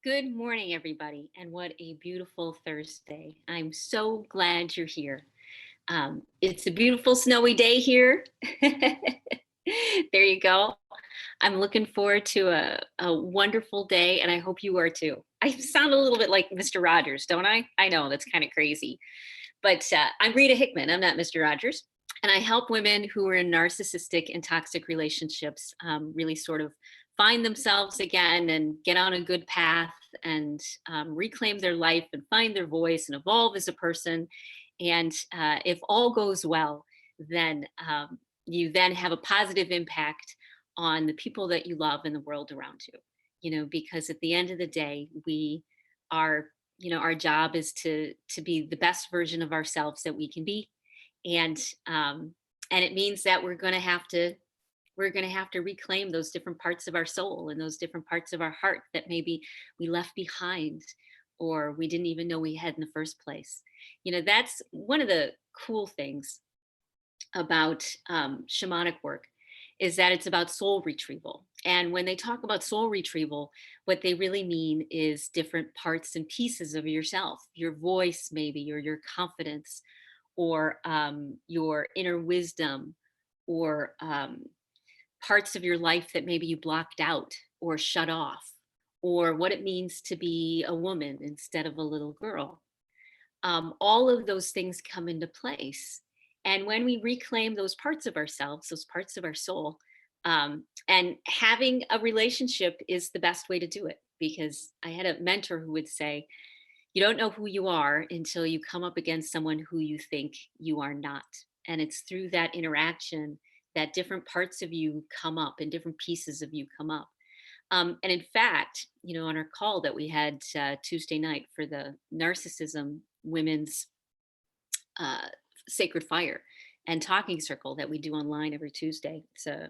Good morning, everybody, and what a beautiful Thursday. I'm so glad you're here. It's a beautiful snowy day here. There you go. I'm looking forward to a wonderful day, and I hope you are too. I sound a little bit like Mr. Rogers, don't I? I know that's kind of crazy, but I'm Rita Hickman. I'm not Mr. Rogers. And I help women who are in narcissistic and toxic relationships really sort of find themselves again and get on a good path and reclaim their life and find their voice and evolve as a person. And if all goes well, then you then have a positive impact on the people that you love and the world around you. Because at the end of the day, we are, our job is to be the best version of ourselves that we can be, and and it means that we're going to have to reclaim those different parts of our soul and those different parts of our heart that maybe we left behind or we didn't even know we had in the first place. That's one of the cool things about shamanic work, is that it's about soul retrieval. And when they talk about soul retrieval, what they really mean is different parts and pieces of yourself, your voice maybe, or your confidence, or your inner wisdom, or parts of your life that maybe you blocked out or shut off, or what it means to be a woman instead of a little girl. All of those things come into place. And when we reclaim those parts of ourselves, those parts of our soul, and having a relationship is the best way to do it. Because I had a mentor who would say, you don't know who you are until you come up against someone who you think you are not. And it's through that interaction that different parts of you come up and different pieces of you come up. And in fact, on our call that we had Tuesday night for the Narcissism Women's uh, Sacred Fire and Talking Circle that we do online every Tuesday, it's a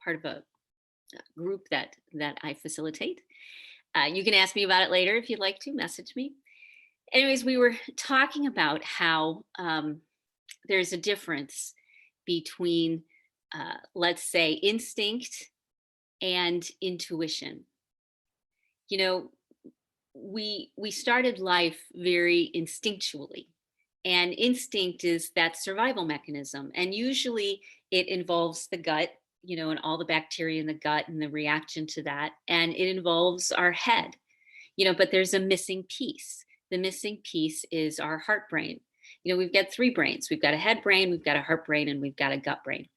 part of a group that I facilitate. You can ask me about it later if you'd like to message me. Anyways, we were talking about how there's a difference between, let's say, instinct and intuition. You know, we started life very instinctually, and instinct is that survival mechanism, and usually it involves the gut, and all the bacteria in the gut and the reaction to that, and it involves our head, but there's a missing piece. The missing piece is our heart brain. We've got three brains. We've got a head brain, we've got a heart brain, and we've got a gut brain.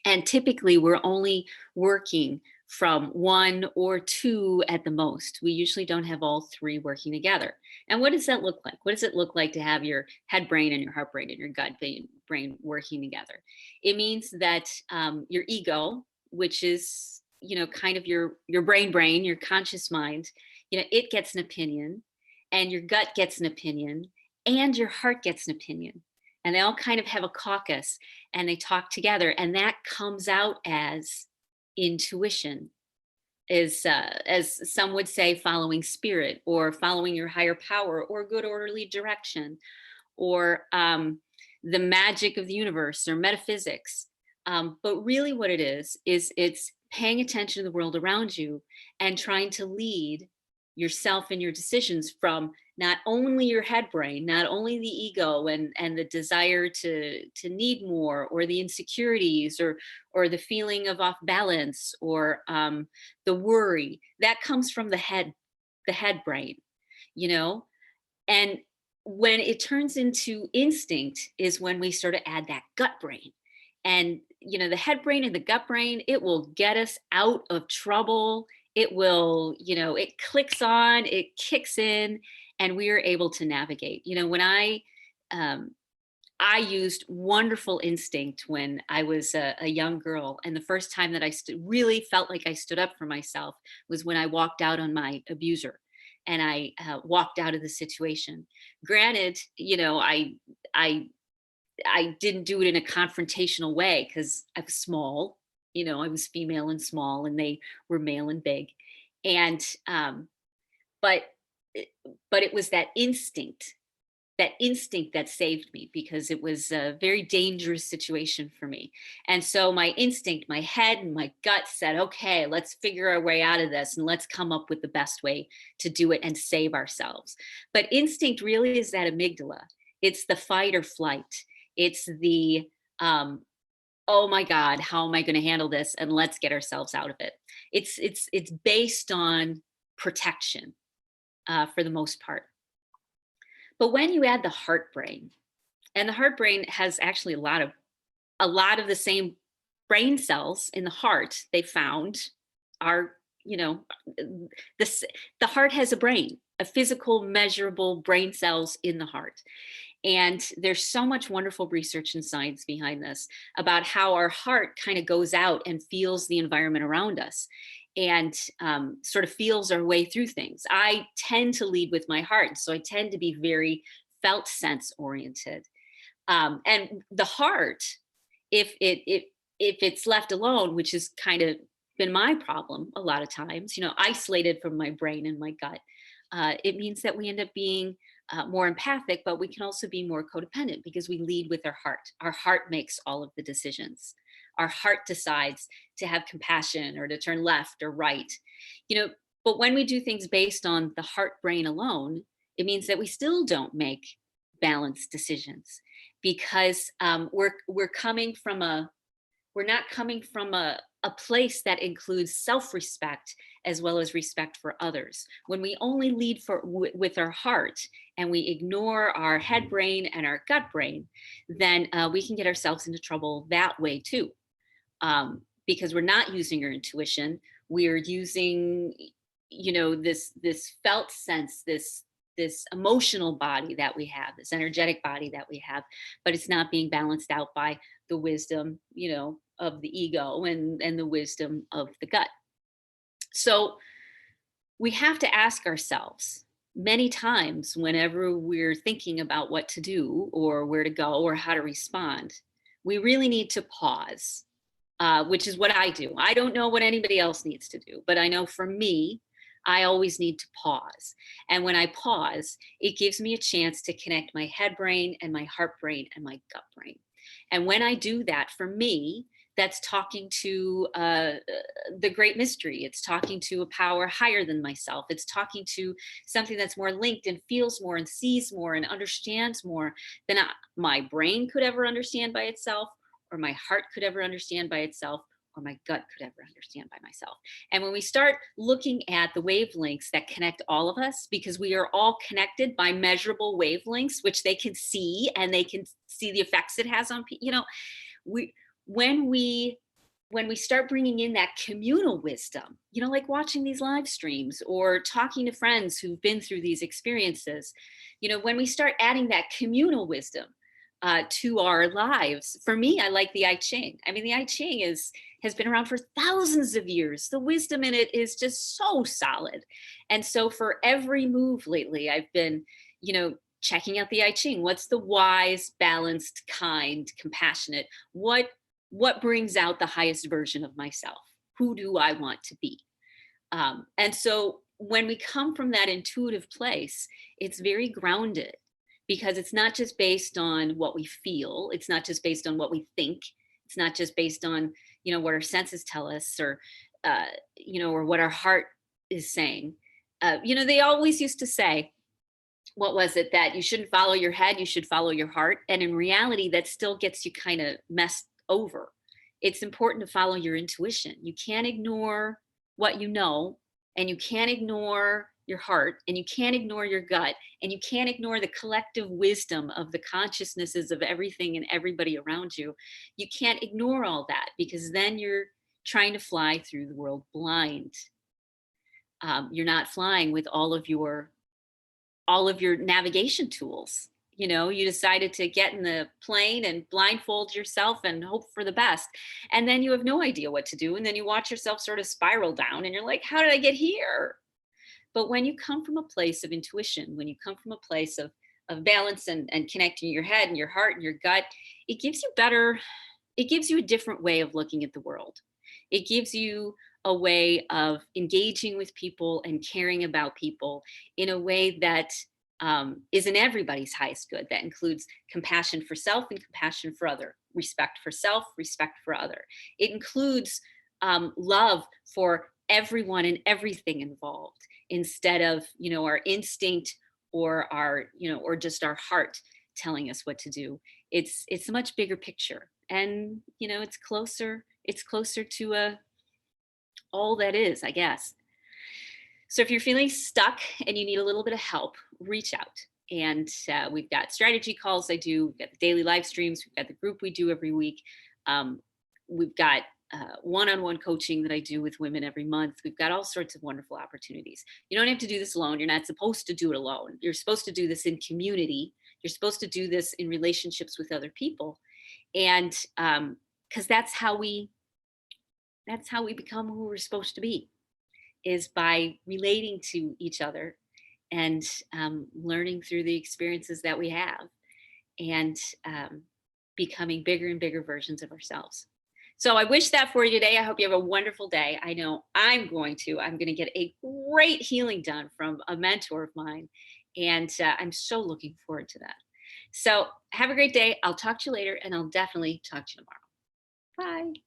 And typically we're only working from one or two at the most. We usually don't have all three working together. And what does that look like? What does it look like to have your head brain and your heart brain and your gut brain working together? It means that your ego, which is, kind of your brain, your conscious mind, it gets an opinion, and your gut gets an opinion, and your heart gets an opinion. And they all kind of have a caucus, and they talk together, and that comes out as intuition, is as some would say, following spirit, or following your higher power, or good orderly direction, or the magic of the universe, or metaphysics. But really what it is it's paying attention to the world around you and trying to lead yourself and your decisions from not only your head brain, not only the ego and the desire to need more, or the insecurities, or the feeling of off balance, or the worry that comes from the head brain, you know. And when it turns into instinct is when we sort of add that gut brain. And the head brain and the gut brain, it will get us out of trouble. It will, it clicks on, it kicks in, and we are able to navigate. When I used wonderful instinct when I was a young girl, and the first time that I really felt like I stood up for myself was when I walked out on my abuser, and I walked out of the situation. Granted, I I didn't do it in a confrontational way because I was small. I was female and small, and they were male and big. And but it- but it was that instinct that instinct that saved me, because it was a very dangerous situation for me. And so my instinct, my head and my gut said, okay, let's figure our way out of this and let's come up with the best way to do it and save ourselves. But instinct really is that amygdala. It's the fight or flight. It's the, oh my God, how am I going to handle this? And let's get ourselves out of it. It's based on protection, for the most part. But when you add the heart brain, and the heart brain has actually a lot of the same brain cells in the heart they found are, you know, this the heart has a brain, a physical measurable brain cells in the heart. And there's so much wonderful research and science behind this about how our heart kind of goes out and feels the environment around us, and sort of feels our way through things. I tend to lead with my heart. So I tend to be very felt sense oriented. And the heart, if it's left alone, which has kind of been my problem a lot of times, isolated from my brain and my gut, it means that we end up being more empathic, but we can also be more codependent because we lead with our heart. Our heart makes all of the decisions. Our heart decides to have compassion or to turn left or right. You know, but when we do things based on the heart brain alone, it means that we still don't make balanced decisions, because we're coming from we're not coming from a place that includes self-respect as well as respect for others. When we only lead with our heart and we ignore our head brain and our gut brain, then we can get ourselves into trouble that way too, because we're not using our intuition. We're using, this felt sense, this emotional body that we have, this energetic body that we have, but it's not being balanced out by the wisdom, of the ego and the wisdom of the gut. So we have to ask ourselves many times whenever we're thinking about what to do or where to go or how to respond, we really need to pause, which is what I do. I don't know what anybody else needs to do, but I know for me, I always need to pause. And when I pause, it gives me a chance to connect my head brain and my heart brain and my gut brain. And when I do that, for me, that's talking to the great mystery. It's talking to a power higher than myself. It's talking to something that's more linked and feels more and sees more and understands more than my brain could ever understand by itself, or my heart could ever understand by itself, or my gut could ever understand by myself. And when we start looking at the wavelengths that connect all of us, because we are all connected by measurable wavelengths, which they can see and they can see the effects it has on people, we when we when we start bringing in that communal wisdom, like watching these live streams or talking to friends who've been through these experiences, when we start adding that communal wisdom to our lives. For me, I like the I Ching. I mean, the I Ching has been around for thousands of years. The wisdom in it is just so solid. And so for every move lately, I've been, checking out the I Ching. What's the wise, balanced, kind, compassionate? What brings out the highest version of myself? Who do I want to be? And so when we come from that intuitive place, it's very grounded, because it's not just based on what we feel. It's not just based on what we think. It's not just based on, what our senses tell us, or, or what our heart is saying. They always used to say, what was it, that you shouldn't follow your head, you should follow your heart. And in reality, that still gets you kind of messed over. It's important to follow your intuition. You can't ignore what you know, and you can't ignore your heart, and you can't ignore your gut, and you can't ignore the collective wisdom of the consciousnesses of everything and everybody around you. You can't ignore all that, because then you're trying to fly through the world blind. You're not flying with all of your navigation tools. You decided to get in the plane and blindfold yourself and hope for the best, and then you have no idea what to do, and then you watch yourself sort of spiral down, and you're like, how did I get here? But when you come from a place of intuition, when you come from a place of balance and connecting your head and your heart and your gut, it gives you a different way of looking at the world. It gives you a way of engaging with people and caring about people in a way that isn't everybody's highest good. That includes compassion for self and compassion for other, respect for self, respect for other. It includes love for everyone and everything involved, instead of, our instinct or our, or just our heart telling us what to do. It's a much bigger picture, and it's closer to all that is, I guess. So if you're feeling stuck and you need a little bit of help, reach out. And we've got strategy calls I do, we've got the daily live streams, we've got the group we do every week. Um, we've got one-on-one coaching that I do with women every month. We've got all sorts of wonderful opportunities. You don't have to do this alone. You're not supposed to do it alone. You're supposed to do this in community. You're supposed to do this in relationships with other people. And because that's how we become who we're supposed to be, is by relating to each other and learning through the experiences that we have, and becoming bigger and bigger versions of ourselves. So I wish that for you today. I hope you have a wonderful day. I know I'm going to. I'm going to get a great healing done from a mentor of mine. And I'm so looking forward to that. So have a great day. I'll talk to you later, and I'll definitely talk to you tomorrow. Bye.